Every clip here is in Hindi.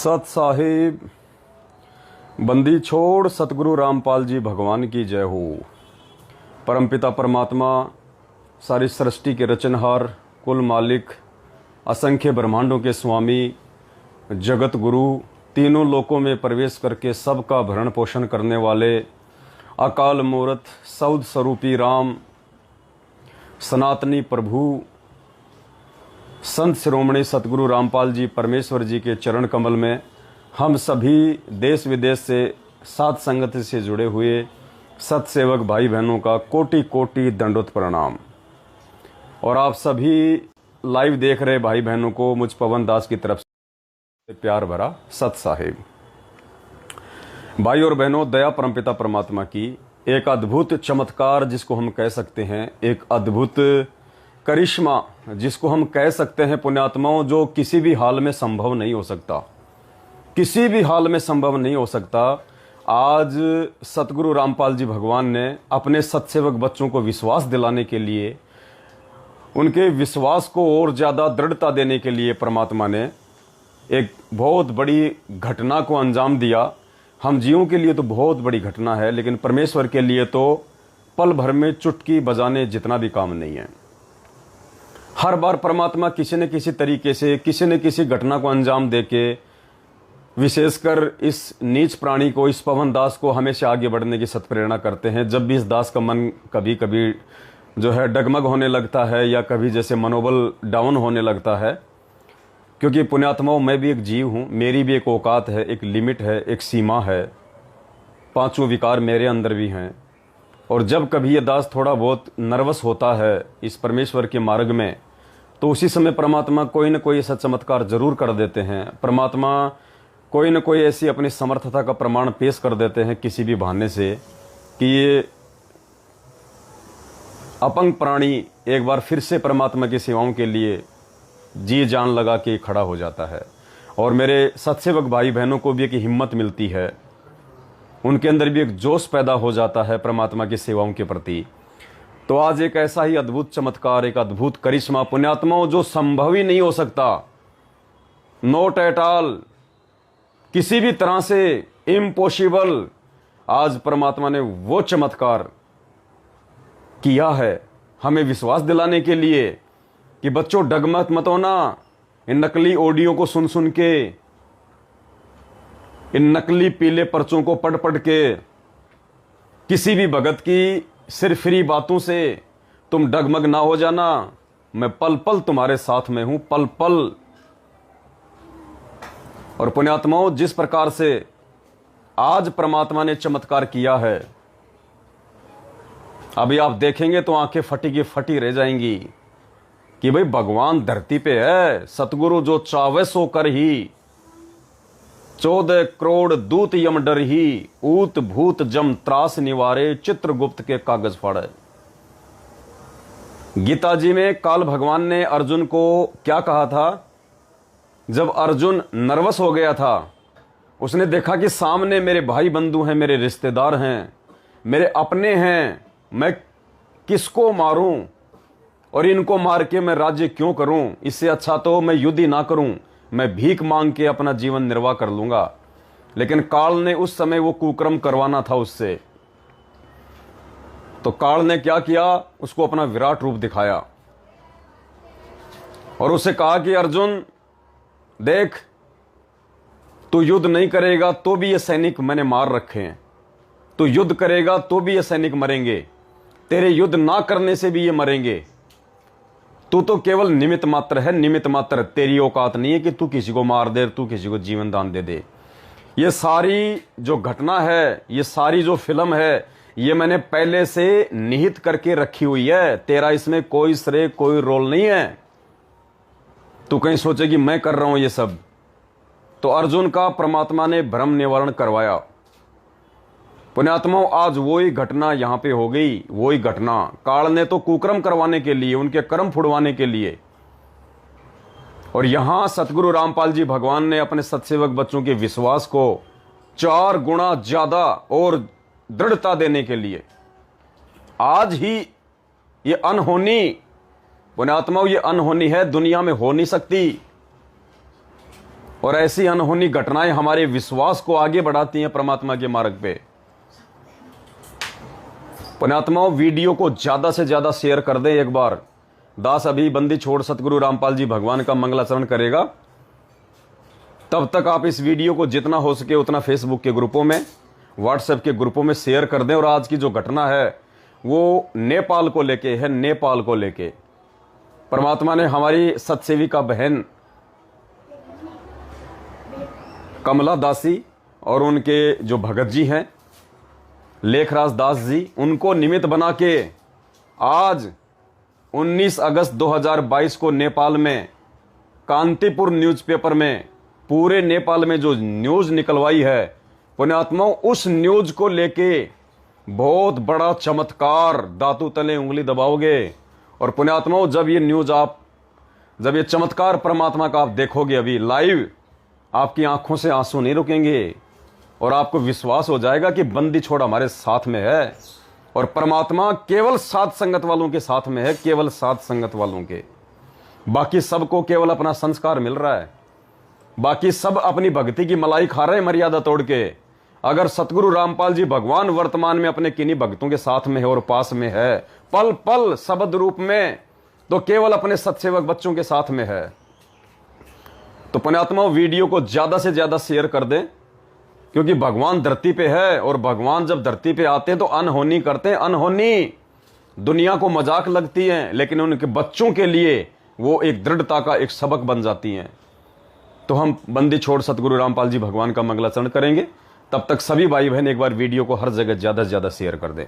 सत साहिब बंदी छोड़ सतगुरु रामपाल जी भगवान की जय हो। परमपिता परमात्मा सारी सृष्टि के रचनहार, कुल मालिक, असंख्य ब्रह्मांडों के स्वामी, जगत गुरु, तीनों लोकों में प्रवेश करके सबका भरण पोषण करने वाले अकाल मूर्त सौद स्वरूपी राम, सनातनी प्रभु संत शिरोमणि सतगुरु रामपाल जी परमेश्वर जी के चरण कमल में हम सभी देश विदेश से साध संगत से जुड़े हुए सतसेवक भाई बहनों का कोटि कोटि दंडोत प्रणाम। और आप सभी लाइव देख रहे भाई बहनों को मुझ पवन दास की तरफ से प्यार भरा सत साहिब। भाई और बहनों, दया परमपिता परमात्मा की एक अद्भुत चमत्कार जिसको हम कह सकते हैं, एक अद्भुत करिश्मा जिसको हम कह सकते हैं पुण्यात्माओं, जो किसी भी हाल में संभव नहीं हो सकता, किसी भी हाल में संभव नहीं हो सकता। आज सतगुरु रामपाल जी भगवान ने अपने सतसेवक बच्चों को विश्वास दिलाने के लिए, उनके विश्वास को और ज़्यादा दृढ़ता देने के लिए परमात्मा ने एक बहुत बड़ी घटना को अंजाम दिया। हम जीवों के लिए तो बहुत बड़ी घटना है, लेकिन परमेश्वर के लिए तो पल भर में चुटकी बजाने जितना भी काम नहीं है। हर बार परमात्मा किसी न किसी तरीके से किसी न किसी घटना को अंजाम देके, विशेषकर इस नीच प्राणी को, इस पवन दास को हमेशा आगे बढ़ने की सत्प्रेरणा करते हैं। जब भी इस दास का मन कभी कभी जो है डगमग होने लगता है या कभी जैसे मनोबल डाउन होने लगता है, क्योंकि पुण्यात्माओं मैं भी एक जीव हूँ, मेरी भी एक औकात है, एक लिमिट है, एक सीमा है, पांचों विकार मेरे अंदर भी हैं। और जब कभी ये दास थोड़ा बहुत नर्वस होता है इस परमेश्वर के मार्ग में, तो उसी समय परमात्मा कोई न कोई ऐसा चमत्कार जरूर कर देते हैं। परमात्मा कोई न कोई ऐसी अपनी समर्थता का प्रमाण पेश कर देते हैं किसी भी बहाने से कि ये अपंग प्राणी एक बार फिर से परमात्मा की सेवाओं के लिए जी जान लगा के खड़ा हो जाता है। और मेरे सतसेवक भाई बहनों को भी एक हिम्मत मिलती है, उनके अंदर भी एक जोश पैदा हो जाता है परमात्मा की सेवाओं के प्रति। तो आज एक ऐसा ही अद्भुत चमत्कार, एक अद्भुत करिश्मा पुण्यात्माओं, जो संभव ही नहीं हो सकता, नॉट एट ऑल, किसी भी तरह से इम्पॉसिबल, आज परमात्मा ने वो चमत्कार किया है हमें विश्वास दिलाने के लिए कि बच्चों डगमग मत होना। इन नकली ऑडियो को सुन सुन के, इन नकली पीले पर्चों को पढ़ पढ़ के, किसी भी भगत की सिरफिरी बातों से तुम डगमग ना हो जाना। मैं पल पल तुम्हारे साथ में हूं, पल पल। और पुण्यात्माओं, जिस प्रकार से आज परमात्मा ने चमत्कार किया है, अभी आप देखेंगे तो आंखें फटी की फटी रह जाएंगी कि भाई भगवान धरती पे है। सतगुरु जो चावे सो कर ही, 14 करोड़ दूत यम डर ही, ऊत भूत जम त्रास निवारे, चित्रगुप्त के कागज फाड़े। गीता जी में काल भगवान ने अर्जुन को क्या कहा था? जब अर्जुन नर्वस हो गया था, उसने देखा कि सामने मेरे भाई बंधु हैं, मेरे रिश्तेदार हैं, मेरे अपने हैं, मैं किसको मारूं और इनको मार के मैं राज्य क्यों करूं? इससे अच्छा तो मैं युद्ध ही ना करूं, मैं भीख मांग के अपना जीवन निर्वाह कर लूंगा। लेकिन काल ने उस समय वो कुकर्म करवाना था उससे, तो काल ने क्या किया? उसको अपना विराट रूप दिखाया और उसे कहा कि अर्जुन देख, तू युद्ध नहीं करेगा तो भी ये सैनिक मैंने मार रखे हैं, तू युद्ध करेगा तो भी ये सैनिक मरेंगे, तेरे युद्ध ना करने से भी ये मरेंगे। तू तो केवल निमित्त मात्र है, निमित्त मात्र। तेरी औकात नहीं है कि तू किसी को मार दे, तू किसी को जीवन दान दे दे। ये सारी जो घटना है, ये सारी जो फिल्म है, ये मैंने पहले से निहित करके रखी हुई है। तेरा इसमें कोई श्रेय, कोई रोल नहीं है। तू कहीं सोचे कि मैं कर रहा हूं ये सब। तो अर्जुन का परमात्मा ने भ्रम निवारण करवाया। पुण्यात्माओं, आज वही घटना यहां पे हो गई, वही घटना। काल ने तो कुकर्म करवाने के लिए, उनके कर्म फुड़वाने के लिए, और यहां सतगुरु रामपाल जी भगवान ने अपने सतसेवक बच्चों के विश्वास को 4 गुना ज्यादा और दृढ़ता देने के लिए आज ही ये अनहोनी, पुण्यात्माओं, ये अनहोनी है, दुनिया में हो नहीं सकती। और ऐसी अनहोनी घटनाएं हमारे विश्वास को आगे बढ़ाती हैं परमात्मा के मार्ग पे। पुण्यात्माओं, वीडियो को ज्यादा से ज्यादा शेयर कर दें। एक बार दास अभी बंदी छोड़ सतगुरु रामपाल जी भगवान का मंगलाचरण करेगा, तब तक आप इस वीडियो को जितना हो सके उतना फेसबुक के ग्रुपों में, व्हाट्सएप के ग्रुपों में शेयर कर दें। और आज की जो घटना है वो नेपाल को लेके है। नेपाल को लेके परमात्मा ने हमारी सतसेविका बहन कमला दासी और उनके जो भगत जी हैं लेखराज दास जी, उनको निमित्त बना के आज 19 अगस्त 2022 को नेपाल में कांतिपुर न्यूज़पेपर में पूरे नेपाल में जो न्यूज़ निकलवाई है पुण्यात्माओं, उस न्यूज़ को लेके बहुत बड़ा चमत्कार, दातू तले उंगली दबाओगे। और पुण्यात्माओं, जब ये चमत्कार परमात्मा का आप देखोगे अभी लाइव, आपकी आंखों से आंसू नहीं रुकेंगे और आपको विश्वास हो जाएगा कि बंदी छोड़ हमारे साथ में है और परमात्मा केवल साथ संगत वालों के साथ में है, केवल साथ संगत वालों के। बाकी सबको केवल अपना संस्कार मिल रहा है, बाकी सब अपनी भक्ति की मलाई खा रहे हैं मर्यादा तोड़ के। अगर सतगुरु रामपाल जी भगवान वर्तमान में अपने किन्हीं भक्तों के साथ में है और पास में है, पल पल शब्द रूप में, तो केवल अपने सत्सेवक बच्चों के साथ में है। तो पुण्यात्मा, वीडियो को ज्यादा से ज्यादा शेयर कर दें, क्योंकि भगवान धरती पे है और भगवान जब धरती पे आते हैं तो अनहोनी करते हैं। अनहोनी दुनिया को मजाक लगती है, लेकिन उनके बच्चों के लिए वो एक दृढ़ता का एक सबक बन जाती हैं। तो हम बंदी छोड़ सतगुरु रामपाल जी भगवान का मंगलाचरण करेंगे। तब तक सभी भाई बहन एक बार वीडियो को हर जगह ज्यादा से ज्यादा शेयर कर दें।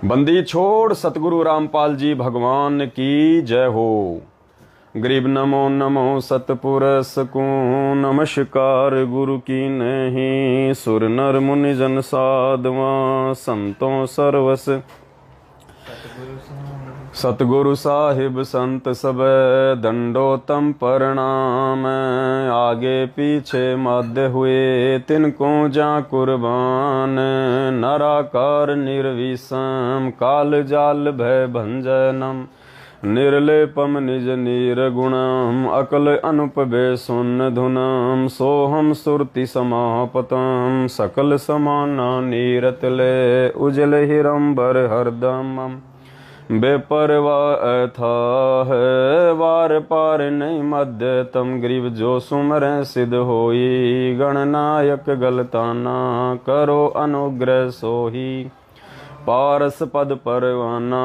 बंदी छोड़ सतगुरु रामपाल जी भगवान की जय हो। गरीब नमो नमो सतपुरस को नमस्कार गुरु की नहीं, सुर नर मुनि जन साधवा संतों सर्वस सतगुरु साहिब संत सब दंडोतम प्रणाम। आगे पीछे मध्य हुए तिनको जा कुर्बान, नराकार निर्विषम काल जाल भय भंजनम, निर्लेपम निज निर्गुणम अकल अनुपबे सुन धुनम, सोहम सुरति समापतम सकल समाना नीरतले, उजल हिरंबर हरदमम बेपरवाह था है वार पार नहीं मध्य तम, गरीब जो सुमर सिद्ध होई गणनायक गलताना, करो अनुग्रह सोही पारस पद परवाना,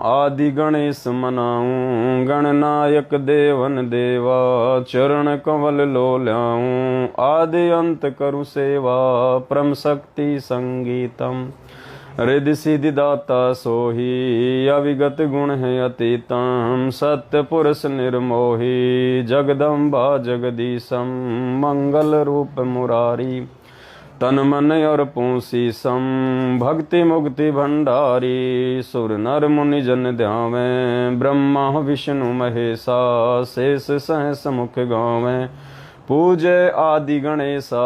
आदि गणेश मनाऊं गणनायक देवन देवा, चरण कमल लो ल्याऊं आदि अंत करु सेवा, परम शक्ति संगीतम रिद्धि सिद्धि दाता सोही, अविगत गुण है अतीतम, सत्य पुरुष निर्मोही, जगदम्बा जगदीशम मंगल रूप मुरारी, तन मन और पूसी सम भक्ति मुक्ति भंडारी, सुर नर मुनि जन ध्यावें ब्रह्मा विष्णु महेशा, शेष सहस मुख गावें पूजे आदि गणेशा,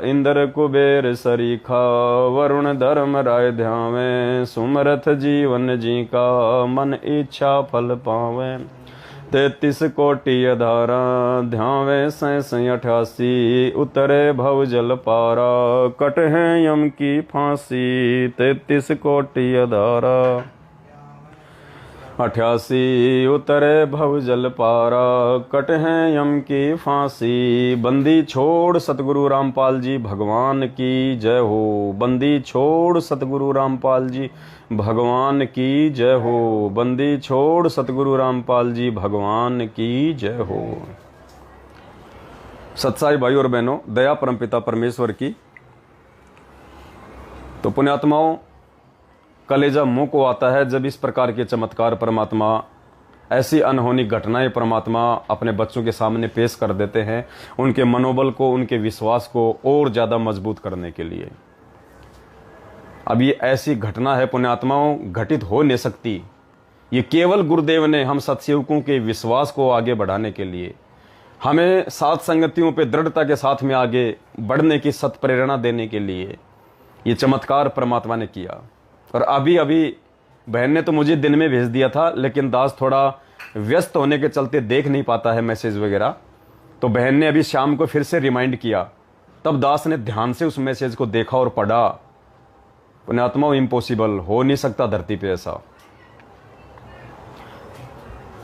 इंद्र कुबेर सरीखा वरुण धर्म राय ध्यावें, सुमरथ जीवन जी का मन इच्छा फल पावें, 33 कोटि अधारा ध्यावें 88 उतरे भव जल पारा, कट है यम की फांसी 33 कोटि अधारा, 88 उतरे भव जल पारा, कट है यम की फांसी। बंदी छोड़ सतगुरु रामपाल जी भगवान की जय हो। बंदी छोड़ सतगुरु रामपाल जी भगवान की जय हो। बंदी छोड़ सतगुरु रामपाल जी भगवान की जय हो। सत्साई भाई और बहनों, दया परमपिता परमेश्वर की। तो पुण्यात्माओं, कलेजा मुंह को आता है जब इस प्रकार के चमत्कार परमात्मा, ऐसी अनहोनी घटनाएं परमात्मा अपने बच्चों के सामने पेश कर देते हैं, उनके मनोबल को, उनके विश्वास को और ज्यादा मजबूत करने के लिए। अब ये ऐसी घटना है पुण्यात्माओं, घटित हो नहीं सकती। ये केवल गुरुदेव ने हम सत्सेवकों के विश्वास को आगे बढ़ाने के लिए, हमें साथ संगतियों पे दृढ़ता के साथ में आगे बढ़ने की सत प्रेरणा देने के लिए ये चमत्कार परमात्मा ने किया। और अभी अभी बहन ने तो मुझे दिन में भेज दिया था, लेकिन दास थोड़ा व्यस्त होने के चलते देख नहीं पाता है मैसेज वगैरह। तो बहन ने अभी शाम को फिर से रिमाइंड किया, तब दास ने ध्यान से उस मैसेज को देखा और पढ़ा। पुण्यात्मा, इम्पॉसिबल, हो नहीं सकता धरती पे ऐसा।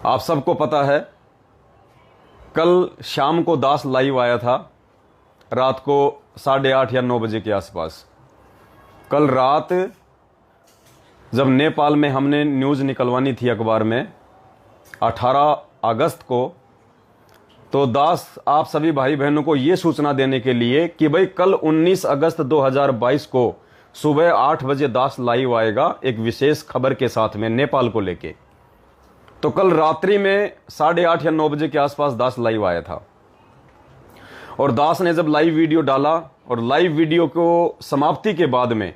आप सबको पता है, कल शाम को दास लाइव आया था, रात को 8:30 या 9 बजे के आसपास। कल रात जब नेपाल में हमने न्यूज़ निकलवानी थी अखबार में 18 अगस्त को, तो दास आप सभी भाई बहनों को यह सूचना देने के लिए कि भाई कल 19 अगस्त 2022 को सुबह 8 बजे दास लाइव आएगा एक विशेष खबर के साथ में नेपाल को लेके। तो कल रात्रि में 8:30 या 9 बजे के आसपास दास लाइव आया था, और दास ने जब लाइव वीडियो डाला, और लाइव वीडियो को समाप्ति के बाद में,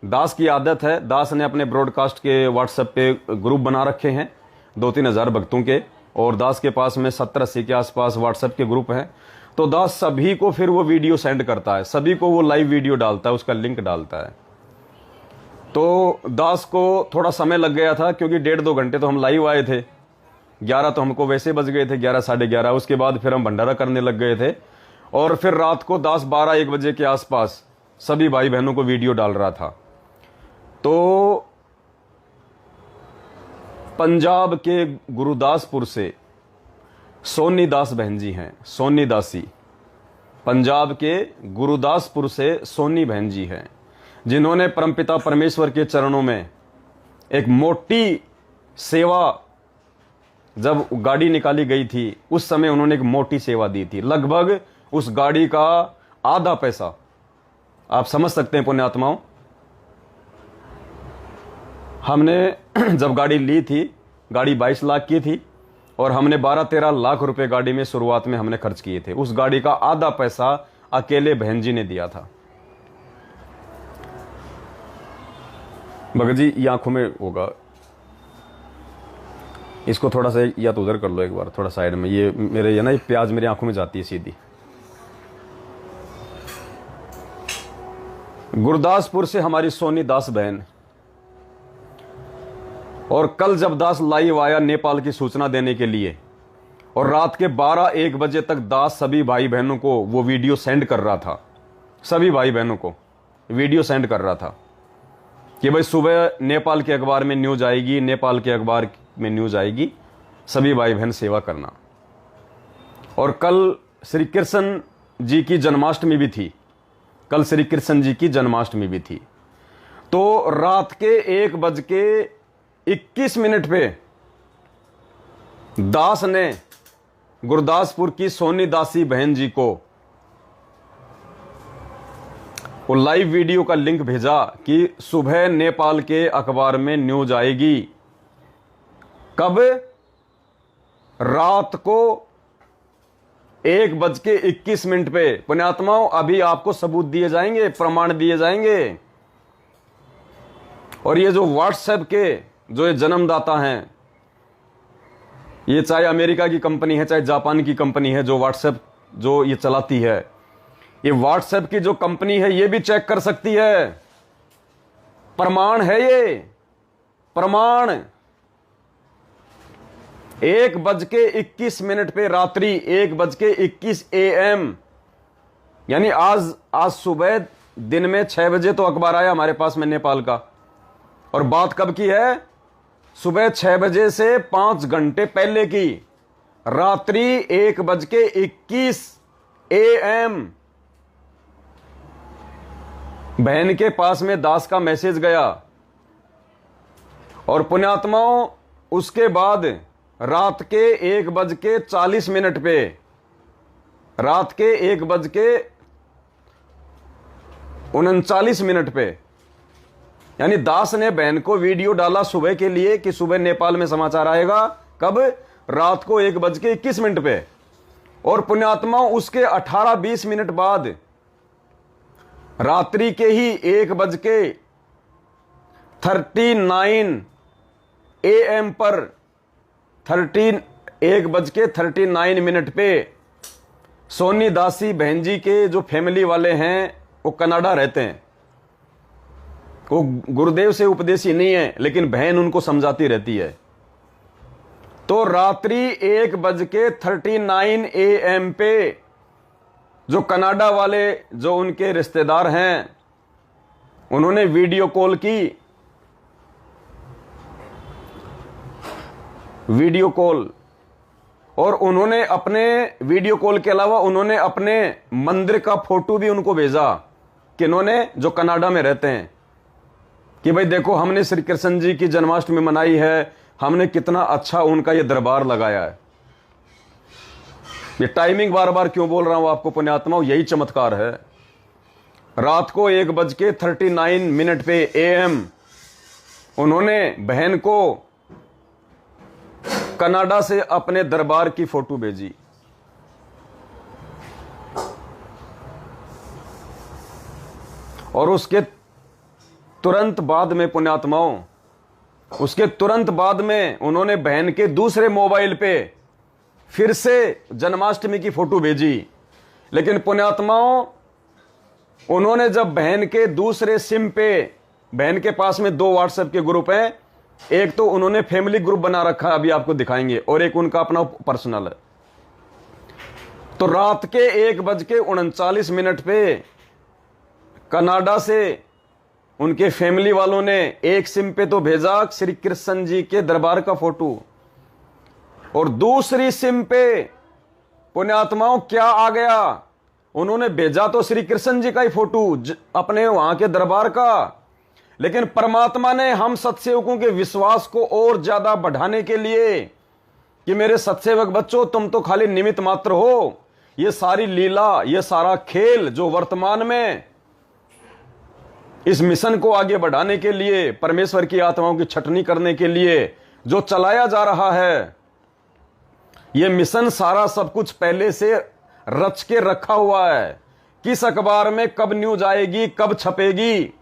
दास की आदत है, दास ने अपने ब्रॉडकास्ट के व्हाट्सएप पे ग्रुप बना रखे हैं 2-3 हज़ार भक्तों के, और दास के पास में 70-80 के आसपास व्हाट्सएप के ग्रुप हैं। तो दास सभी को फिर वो वीडियो सेंड करता है, सभी को वो लाइव वीडियो डालता है, उसका लिंक डालता है। तो दास को थोड़ा समय लग गया था, क्योंकि 1.5-2 घंटे तो हम लाइव आए थे, 11 तो हमको वैसे बज गए थे, 11 साढ़े 11। उसके बाद फिर हम भंडारा करने लग गए थे, और फिर रात को दास 12-1 बजे के आसपास सभी भाई बहनों को वीडियो डाल रहा था। तो पंजाब के गुरुदासपुर से सोनी दास बहन जी हैं, सोनी दासी, पंजाब के गुरुदासपुर से सोनी बहन जी हैं, जिन्होंने परमपिता परमेश्वर के चरणों में एक मोटी सेवा, जब गाड़ी निकाली गई थी उस समय उन्होंने एक मोटी सेवा दी थी, लगभग उस गाड़ी का आधा पैसा। आप समझ सकते हैं पुण्यात्माओं, हमने जब गाड़ी ली थी, गाड़ी 22 लाख की थी, और हमने 12-13 लाख रुपए गाड़ी में शुरुआत में हमने खर्च किए थे। उस गाड़ी का आधा पैसा अकेले बहन जी ने दिया था। भगत जी, ये आंखों में होगा, इसको थोड़ा सा या तो उधर कर लो एक बार, थोड़ा साइड में, ये मेरे ये ना, ये प्याज मेरी आंखों में जाती है सीधी। गुरदासपुर से हमारी सोनी दास बहन, और कल जब दास लाइव आया नेपाल की सूचना देने के लिए, और रात के 12-1 बजे तक दास सभी भाई बहनों को वो वीडियो सेंड कर रहा था, सभी भाई बहनों को वीडियो सेंड कर रहा था कि भाई सुबह नेपाल के अखबार में न्यूज आएगी, नेपाल के अखबार में न्यूज आएगी, सभी भाई बहन सेवा करना। और कल श्री कृष्ण जी की जन्माष्टमी भी थी, कल श्री कृष्ण जी की जन्माष्टमी भी थी। तो रात के 1:21 पे दास ने गुरदासपुर की सोनी दासी बहन जी को वो लाइव वीडियो का लिंक भेजा कि सुबह नेपाल के अखबार में न्यूज आएगी। कब? रात को 1:21 पे। पुण्यात्माओं, अभी आपको सबूत दिए जाएंगे, प्रमाण दिए जाएंगे। और ये जो व्हाट्सएप के जो ये जन्मदाता हैं, ये चाहे अमेरिका की कंपनी है चाहे जापान की कंपनी है, जो व्हाट्सएप जो ये चलाती है, ये व्हाट्सएप की जो कंपनी है ये भी चेक कर सकती है। प्रमाण है ये, प्रमाण। 1:21 पे रात्रि 1:21 AM, यानी आज सुबह दिन में 6 बजे तो अखबार आया हमारे पास में नेपाल का। और बात कब की है? सुबह 6 बजे से 5 घंटे पहले की, रात्रि 1:21 AM बहन के पास में दास का मैसेज गया। और पुण्यात्माओं, उसके बाद रात के 1:40 पे, रात के 1:39 पे, यानी दास ने बहन को वीडियो डाला सुबह के लिए कि सुबह नेपाल में समाचार आएगा। कब? रात को 1:21 पे। और पुण्यात्मा, उसके 18-20 बाद रात्रि के ही 1:39 AM पर 1:39 पे सोनी दासी बहन जी के जो फैमिली वाले हैं वो कनाडा रहते हैं। वो गुरुदेव से उपदेशी नहीं है, लेकिन बहन उनको समझाती रहती है। तो रात्रि 1:39 AM पे जो कनाडा वाले जो उनके रिश्तेदार हैं उन्होंने वीडियो कॉल की, वीडियो कॉल, और उन्होंने अपने वीडियो कॉल के अलावा उन्होंने अपने मंदिर का फोटो भी उनको भेजा, कि इन्होंने जो कनाडा में रहते हैं, कि भाई देखो हमने श्री कृष्ण जी की जन्माष्टमी मनाई है, हमने कितना अच्छा उनका ये दरबार लगाया है। ये टाइमिंग बार बार क्यों बोल रहा हूं आपको पुण्यात्माओं, यही चमत्कार है। रात को 1:39 पे AM उन्होंने बहन को कनाडा से अपने दरबार की फोटो भेजी। और उसके तुरंत बाद में पुण्यात्माओं, उसके तुरंत बाद में उन्होंने बहन के दूसरे मोबाइल पे फिर से जन्माष्टमी की फोटो भेजी। लेकिन पुण्यात्माओं, उन्होंने जब बहन के दूसरे सिम पे, बहन के पास में 2 व्हाट्सएप के ग्रुप हैं, एक तो उन्होंने फैमिली ग्रुप बना रखा है, अभी आपको दिखाएंगे, और एक उनका अपना पर्सनल है। तो रात के 1:39 पे कनाडा से उनके फैमिली वालों ने एक सिम पे तो भेजा श्री कृष्ण जी के दरबार का फोटो, और दूसरी सिम पे पुण्यात्माओं क्या आ गया, उन्होंने भेजा तो श्री कृष्ण जी का ही फोटो अपने वहां के दरबार का। लेकिन परमात्मा ने हम सत्सेवकों के विश्वास को और ज्यादा बढ़ाने के लिए कि मेरे सत्सेवक बच्चों, तुम तो खाली निमित्त मात्र हो, ये सारी लीला, ये सारा खेल जो वर्तमान में इस मिशन को आगे बढ़ाने के लिए, परमेश्वर की आत्माओं की छटनी करने के लिए जो चलाया जा रहा है, यह मिशन सारा सब कुछ पहले से रच के रखा हुआ है। किस अखबार में कब न्यूज आएगी, कब छपेगी,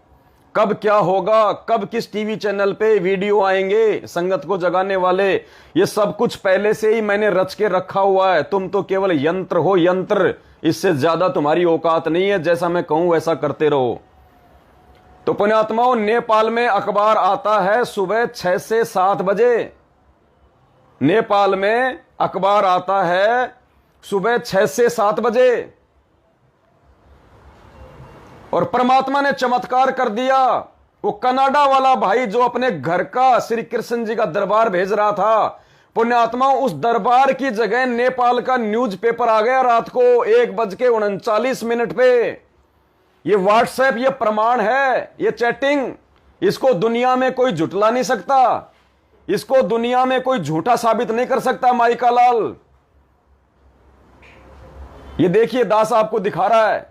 कब क्या होगा, कब किस टीवी चैनल पे वीडियो आएंगे संगत को जगाने वाले, ये सब कुछ पहले से ही मैंने रच के रखा हुआ है। तुम तो केवल यंत्र हो, यंत्र, इससे ज्यादा तुम्हारी औकात नहीं है। जैसा मैं कहूं वैसा करते रहो। तो पुण्यात्माओं, नेपाल में अखबार आता है सुबह 6 से 7 बजे। नेपाल में अखबार आता है सुबह 6 से 7 बजे, और परमात्मा ने चमत्कार कर दिया। वो कनाडा वाला भाई जो अपने घर का श्री कृष्ण जी का दरबार भेज रहा था, पुण्यात्मा, उस दरबार की जगह नेपाल का न्यूज़पेपर आ गया रात को 1:39 पे। ये व्हाट्सएप, ये प्रमाण है, ये चैटिंग, इसको दुनिया में कोई झुटला नहीं सकता, इसको दुनिया में कोई झूठा साबित नहीं कर सकता। माइका लाल, ये देखिए, दास आपको दिखा रहा है।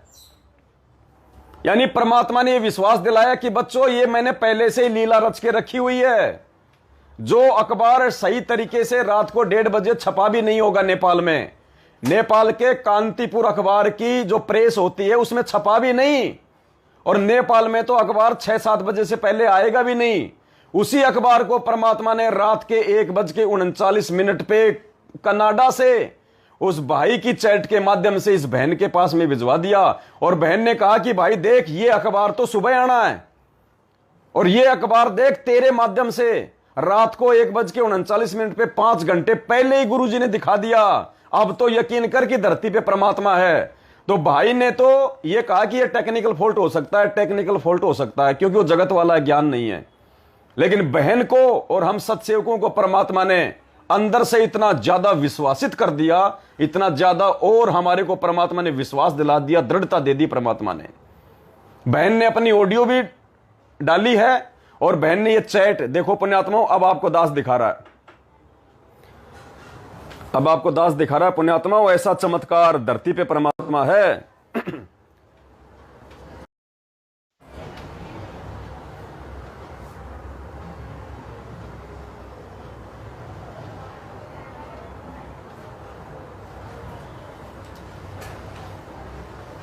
यानी परमात्मा ने यह विश्वास दिलाया कि बच्चों, ये मैंने पहले से ही लीला रच के रखी हुई है। जो अखबार सही तरीके से रात को 1:30 बजे छपा भी नहीं होगा नेपाल में, नेपाल के कांतिपुर अखबार की जो प्रेस होती है उसमें छपा भी नहीं, और नेपाल में तो अखबार 6-7 बजे से पहले आएगा भी नहीं। उसी अखबार को परमात्मा ने रात के 1:39 पे कनाडा से उस भाई की चैट के माध्यम से इस बहन के पास में भिजवा दिया। और बहन ने कहा कि भाई देख, ये अखबार तो सुबह आना है, और ये अखबार देख तेरे माध्यम से रात को 1:39 पे 5 घंटे पहले ही गुरुजी ने दिखा दिया। अब तो यकीन कर कि धरती पे परमात्मा है। तो भाई ने तो ये कहा कि ये टेक्निकल फॉल्ट हो सकता है, टेक्निकल फॉल्ट हो सकता है, क्योंकि वो जगत वाला ज्ञान नहीं है। लेकिन बहन को और हम सत्सेवकों को परमात्मा ने अंदर से इतना ज्यादा विश्वासित कर दिया, इतना ज्यादा, और हमारे को परमात्मा ने विश्वास दिला दिया, दृढ़ता दे दी परमात्मा ने। बहन ने अपनी ऑडियो भी डाली है, और बहन ने ये चैट देखो पुण्यात्माओं, अब आपको दास दिखा रहा है, अब आपको दास दिखा रहा है पुण्यात्माओं, ऐसा चमत्कार धरती पे परमात्मा है।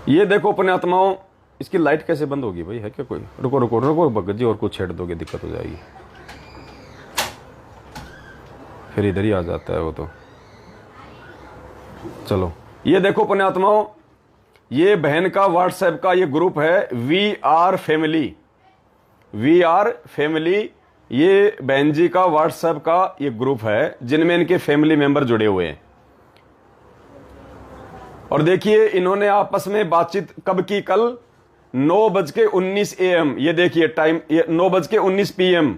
ये देखो पुण्यात्माओं, इसकी लाइट कैसे बंद होगी भाई, है क्या कोई? रुको रुको रुको भगत जी, और कुछ छेड़ दोगे दिक्कत हो जाएगी, फिर इधर ही आ जाता है वो तो। चलो, ये देखो पुण्यात्माओं, ये बहन का व्हाट्सएप का ये ग्रुप है, we are family, we are family ये बहन जी का व्हाट्सएप का ये ग्रुप है जिनमें इनके फैमिली मेंबर जुड़े हुए हैं। और देखिए इन्होंने आपस में बातचीत कब की, कल 9:19 AM। ये देखिए टाइम, ये 9:19 PM,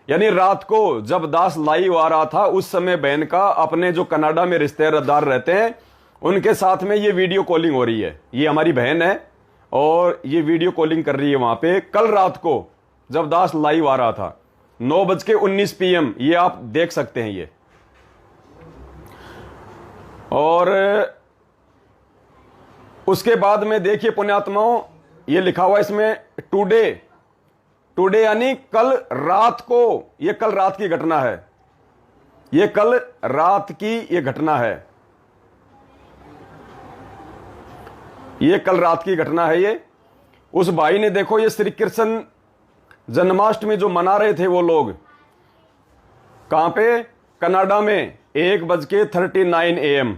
यानी रात को जब दास लाइव आ रहा था उस समय बहन का अपने जो कनाडा में रिश्तेदार रहते हैं उनके साथ में ये वीडियो कॉलिंग हो रही है। ये हमारी बहन है और ये वीडियो कॉलिंग कर रही है वहां पे कल रात को जब दास लाइव आ रहा था 9:19 PM। ये आप देख सकते हैं ये। और उसके बाद में देखिए पुण्यात्माओं, ये लिखा हुआ इसमें टुडे यानी कल रात को। ये कल रात की घटना है, ये कल रात की ये घटना है, ये कल रात की घटना है। ये उस भाई ने देखो, ये श्री कृष्ण जन्माष्टमी जो मना रहे थे वो लोग कहां पे, कनाडा में 1:39 AM।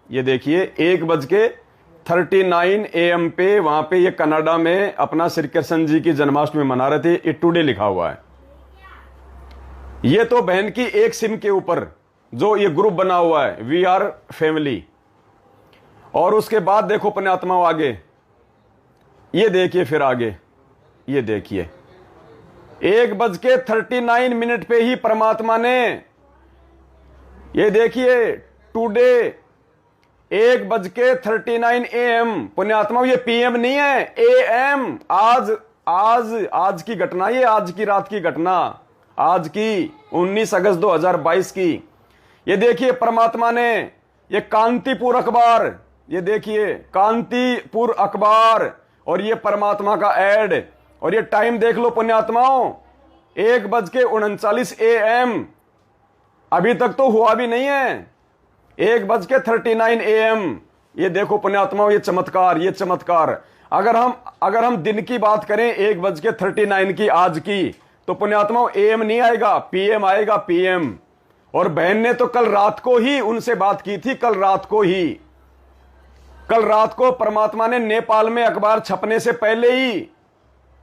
ये देखिए 1:39 AM पे वहां पे ये कनाडा में अपना श्री कृष्ण जी की जन्माष्टमी मना रहे थे। ये टुडे लिखा हुआ है। ये तो बहन की एक सिम के ऊपर जो ये ग्रुप बना हुआ है वी आर फैमिली। और उसके बाद देखो पुण्यात्माओं आगे, ये देखिए फिर आगे, ये देखिए 1:39 पे ही परमात्मा ने, ये देखिए टुडे 1:39 AM। पुण्यात्मा ये PM नहीं है, AM। आज की घटना, ये आज की रात की घटना, आज की 19 अगस्त 2022 की। ये देखिए परमात्मा ने ये कांतिपुर अखबार, ये देखिए कांतिपुर अखबार और ये परमात्मा का ऐड, और ये टाइम देख लो पुण्यात्माओं 1:39 AM। अभी तक तो हुआ भी नहीं है, 1:39 AM। ये देखो पुण्यात्माओं, ये चमत्कार, ये चमत्कार। अगर हम दिन की बात करें 1:39 की आज की, तो पुण्यात्माओं AM नहीं आएगा, PM आएगा, PM। और बहन ने तो कल रात को ही उनसे बात की थी, कल रात को परमात्मा ने नेपाल में अखबार छपने से पहले ही,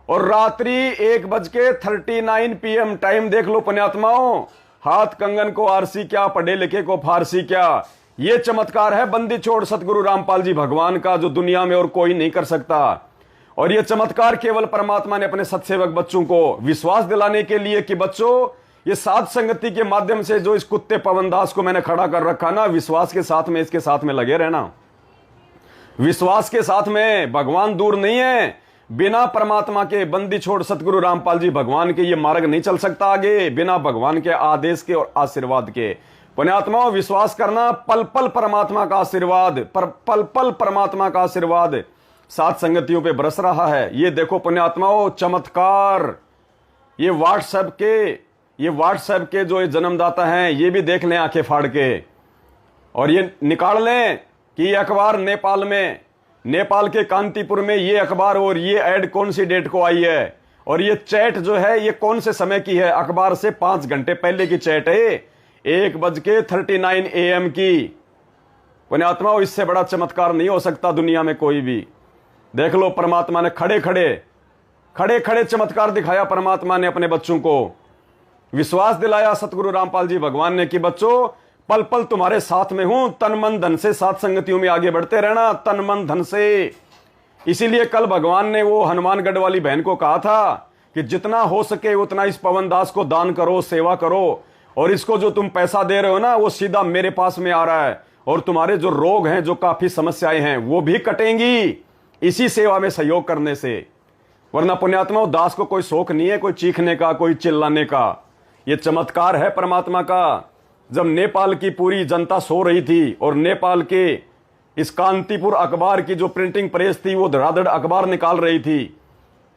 और रात्रि 1:39 PM। टाइम देख लो पुण्यात्माओं, हाथ कंगन को आरसी क्या, पढ़े लिखे को फारसी क्या। ये चमत्कार है बंदी छोड़ सतगुरु रामपाल जी भगवान का, जो दुनिया में और कोई नहीं कर सकता। और ये चमत्कार केवल परमात्मा ने अपने सत्सेवक बच्चों को विश्वास दिलाने के लिए कि बच्चों, ये साध संगति के माध्यम से जो इस कुत्ते पवनदास को मैंने खड़ा कर रखा ना, विश्वास के साथ में, इसके साथ में लगे रहना, विश्वास के साथ में। भगवान दूर नहीं है, बिना परमात्मा के, बंदी छोड़ सतगुरु रामपाल जी भगवान के ये मार्ग नहीं चल सकता आगे, बिना भगवान के आदेश के और आशीर्वाद के। पुण्यात्माओं विश्वास करना, पल पल परमात्मा का आशीर्वाद, पल पल परमात्मा का आशीर्वाद साथ संगतियों पे बरस रहा है। ये देखो पुण्यात्माओं चमत्कार। ये व्हाट्सएप के जो ये जन्मदाता हैं, ये भी देख लें आंखें फाड़ के, और ये निकाल लें कि ये अखबार नेपाल के कांतिपुर में ये अखबार, और ये ऐड कौन सी डेट को आई है, और ये चैट जो है ये कौन से समय की है। अखबार से 5 घंटे पहले की चैट है, 1:39 AM की। पुण्यात्मा इससे बड़ा चमत्कार नहीं हो सकता दुनिया में कोई भी। देख लो परमात्मा ने खड़े खड़े चमत्कार दिखाया। परमात्मा ने अपने बच्चों को विश्वास दिलाया, सतगुरु रामपाल जी भगवान ने, कि बच्चों पल पल तुम्हारे साथ में हूं, तन मन धन से साथ संगतियों में आगे बढ़ते रहना, तन मन धन से। इसीलिए कल भगवान ने वो हनुमानगढ़ वाली बहन को कहा था कि जितना हो सके उतना इस पवनदास को दान करो, सेवा करो, और इसको जो तुम पैसा दे रहे हो ना, वो सीधा मेरे पास में आ रहा है, और तुम्हारे जो रोग हैं, जो काफी समस्याएं हैं, वो भी कटेंगी इसी सेवा में सहयोग करने से। वरना पुण्यात्मा दास को कोई शौक नहीं है, कोई चीखने का, कोई चिल्लाने का। ये चमत्कार है परमात्मा का। जब नेपाल की पूरी जनता सो रही थी और नेपाल के इस कांतिपुर अखबार की जो प्रिंटिंग प्रेस थी वो धड़ाधड़ अखबार निकाल रही थी,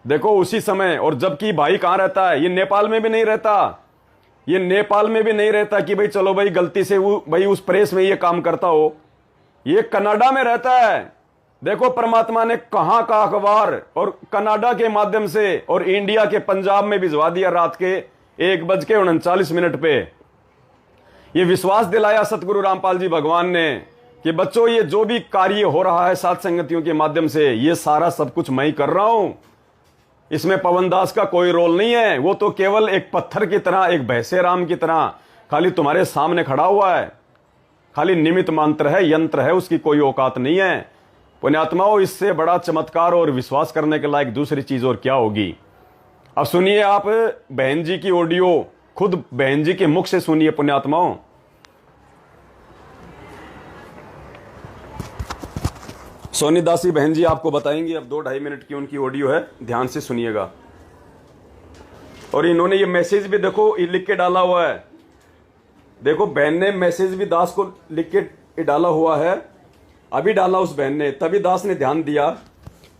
देखो उसी समय। और जबकि भाई कहां रहता है, ये नेपाल में भी नहीं रहता, ये नेपाल में भी नहीं रहता कि भाई चलो भाई गलती से वो भाई उस प्रेस में ये काम करता हो, ये कनाडा में रहता है। देखो परमात्मा ने कहां का अखबार और कनाडा के माध्यम से और इंडिया के पंजाब में भिजवा दिया रात के 1:39 पे। ये विश्वास दिलाया सतगुरु रामपाल जी भगवान ने कि बच्चों ये जो भी कार्य हो रहा है साथ संगतियों के माध्यम से, ये सारा सब कुछ मैं ही कर रहा हूं। इसमें पवन दास का कोई रोल नहीं है। वो तो केवल एक पत्थर की तरह, एक भैंसे राम की तरह खाली तुम्हारे सामने खड़ा हुआ है, खाली निमित्त मात्र है, यंत्र है, उसकी कोई औकात नहीं है। पुण्यात्माओं, इससे बड़ा चमत्कार और विश्वास करने के लायक दूसरी चीज और क्या होगी। अब सुनिए आप बहन जी की ऑडियो, खुद बहन जी के मुख से सुनिए पुण्यात्माओं। सोनी दासी बहन जी आपको बताएंगी, अब 2-2.5 मिनट की उनकी ऑडियो है, ध्यान से सुनिएगा। और इन्होंने ये मैसेज भी देखो लिख के डाला हुआ है, देखो बहन ने मैसेज भी दास को लिख के डाला हुआ है, अभी डाला उस बहन ने, तभी दास ने ध्यान दिया।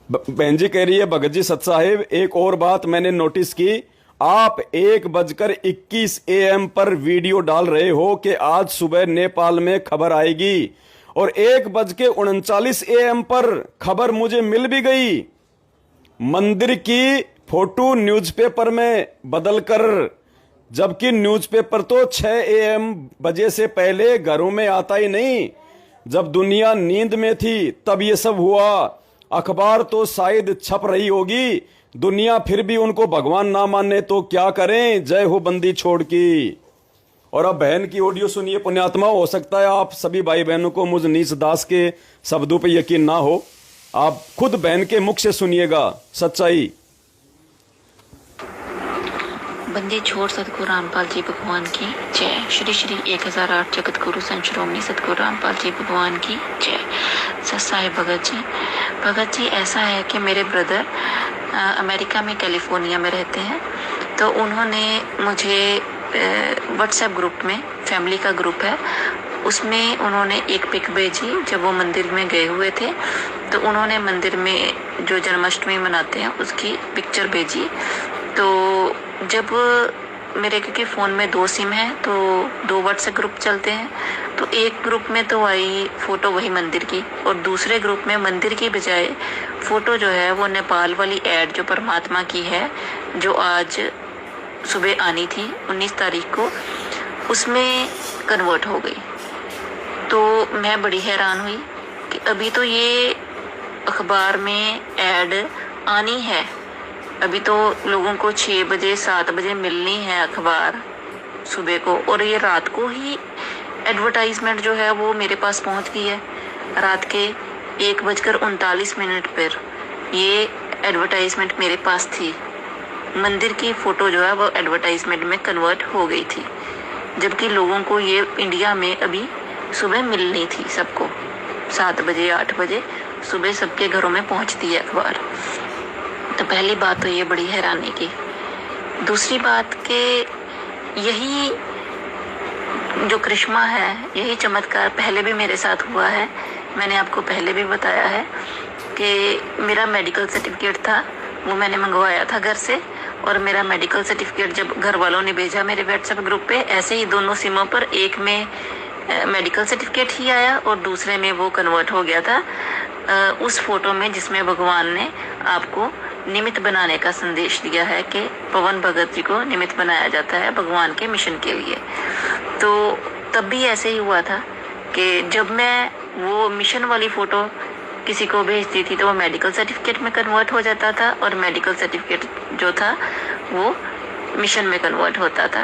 बहन जी कह रही है, भगत जी सत साहिब एक और बात मैंने नोटिस की, आप 1:21 AM पर वीडियो डाल रहे हो कि आज सुबह नेपाल में खबर आएगी, और 1:39 AM पर खबर मुझे मिल भी गई। मंदिर की फोटो न्यूज़पेपर में बदलकर, जबकि न्यूज़पेपर तो 6 AM बजे से पहले घरों में आता ही नहीं, जब दुनिया नींद में थी तब ये सब हुआ। अखबार तो शायद छप रही होगी, दुनिया फिर भी उनको भगवान ना माने तो क्या करें, जय हो बंदी छोड़ की। और अब बहन की ऑडियो सुनिए पुण्यात्मा। हो सकता है आप सभी भाई बहनों को मुझ नीच दास के शब्दों पे यकीन ना हो, आप खुद बहन के मुख से सुनिएगा सच्चाई। बंदी छोड़ सतगुरु रामपाल जी भगवान की जय। श्री श्री 1008 जगत गुरु संत श्रोमणी सतगुरु रामपाल जी भगवान की जय। सत साहिब भगत जी ऐसा है कि मेरे ब्रदर अमेरिका में कैलिफोर्निया में रहते हैं, तो उन्होंने मुझे व्हाट्सएप ग्रुप में, फैमिली का ग्रुप है, उसमें उन्होंने एक पिक भेजी जब वो मंदिर में गए हुए थे, तो उन्होंने मंदिर में जो जन्माष्टमी मनाते हैं उसकी पिक्चर भेजी। तो जब मेरे, क्योंकि फ़ोन में 2 सिम हैं तो 2 व्हाट्सएप ग्रुप चलते हैं, तो एक ग्रुप में तो आई फ़ोटो वही मंदिर की, और दूसरे ग्रुप में मंदिर की बजाय फ़ोटो जो है वो नेपाल वाली ऐड जो परमात्मा की है, जो आज सुबह आनी थी 19 तारीख को, उसमें कन्वर्ट हो गई। तो मैं बड़ी हैरान हुई कि अभी तो ये अखबार में ऐड आनी है, अभी तो लोगों को 6 बजे 7 बजे मिलनी है अखबार सुबह को, और ये रात को ही एडवर्टाइजमेंट जो है वो मेरे पास पहुंच गई है। रात के 1:39 पर ये एडवर्टाइजमेंट मेरे पास थी, मंदिर की फ़ोटो जो है वो एडवर्टाइजमेंट में कन्वर्ट हो गई थी, जबकि लोगों को ये इंडिया में अभी सुबह मिलनी थी, सबको 7 बजे 8 बजे सुबह सबके घरों में पहुंचती है अखबार। तो पहली बात तो ये बड़ी हैरानी की। दूसरी बात कि यही जो करिश्मा है, यही चमत्कार पहले भी मेरे साथ हुआ है। मैंने आपको पहले भी बताया है कि मेरा मेडिकल सर्टिफिकेट था, वो मैंने मंगवाया था घर से, और मेरा मेडिकल सर्टिफिकेट जब घर वालों ने भेजा मेरे व्हाट्सएप ग्रुप पे, ऐसे ही दोनों सिमों पर, एक में मेडिकल सर्टिफिकेट ही आया और दूसरे में वो कन्वर्ट हो गया था उस फोटो में जिसमें भगवान ने आपको निमित्त बनाने का संदेश दिया है कि पवन भगत जी को निमित्त बनाया जाता है भगवान के मिशन के लिए। तो तब भी ऐसे ही हुआ था कि जब मैं वो मिशन वाली फ़ोटो किसी को भेजती थी तो वो मेडिकल सर्टिफिकेट में कन्वर्ट हो जाता था, और मेडिकल सर्टिफिकेट जो था वो मिशन में कन्वर्ट होता था।